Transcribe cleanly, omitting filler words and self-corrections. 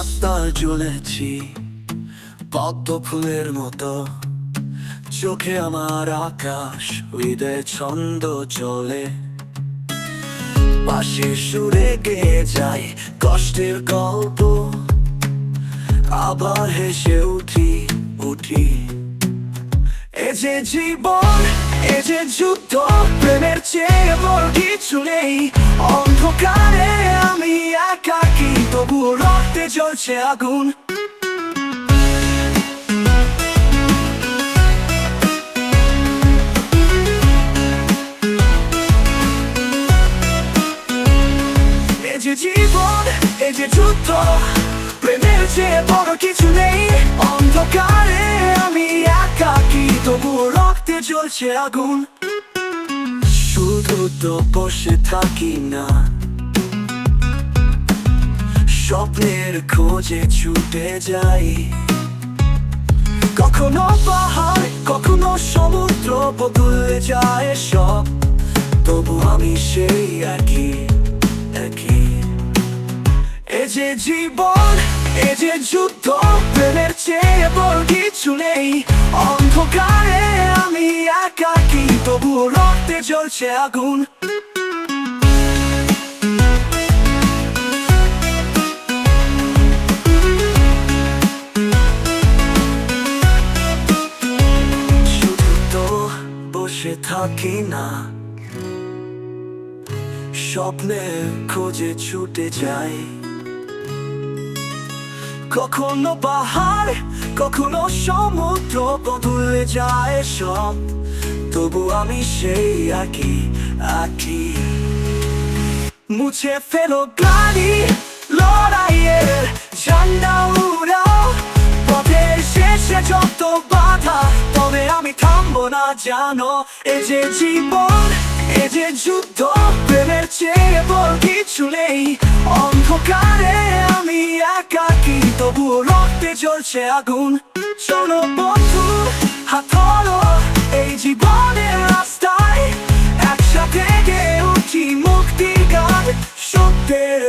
রাস্তায় চলেছি পদ্ম ফুলের মতো, চোখে আমার আকাশ, হৃদয়ে ছন্দ চলে। পাশে সুরে গেয়ে যায় কষ্টের গল্প, আবার হেসে উঠি। এ যে জীবন, এ যে যুদ্ধ, প্রেমের চেয়ে বড় কিছু নেই। অন্ধকারে আমি একাকী, তবুও রক্তে জ্বলছে আগুন। এ যে জীবন, এ যে যুদ্ধ, প্রেমের চেয়ে বড় কিছু নেই। অন্ধকারে আমি একাকী, তবুও রক্তে জ্বলছে আগুন। শুধু তো বসে থাকি না, স্বপ্নের খোঁজে ছুটে যাই। কখনো পাহাড়, কখনো সমুদ্র, বদলে যায় সব, তবু আমি সেই একই। এ যে জীবন, এ যে যুদ্ধ, প্রেমের চেয়ে বড় কিছু নেই। অন্ধকারে আমি একাকী, তবুও রক্তে জ্বলছে আগুন। শুধু তো বসে থাকি না, স্বপ্নের খোঁজে ছুটে যাই। কখনো পাহাড়, কখনো সমুদ্র, বদলে যায় সব, তবু আমি সেই একই। মুছে ফেলো গ্লানি, লড়াইয়ের ঝান্ডা উড়াও। পথের শেষে যত বাধা, তবে আমি থামবো না জানো। এ যে জীবন, এ যে যুদ্ধ, প্রেমের চেয়ে বড় কিছু নেই। অন্ধকারে আমি একাকী, তবুও রক্তে জ্বলছে আগুন। চলো বন্ধু, হাত ধরো এই জীবনের রাস্তায়, একসাথে গেয়ে উঠি মুক্তির গান। সত্যের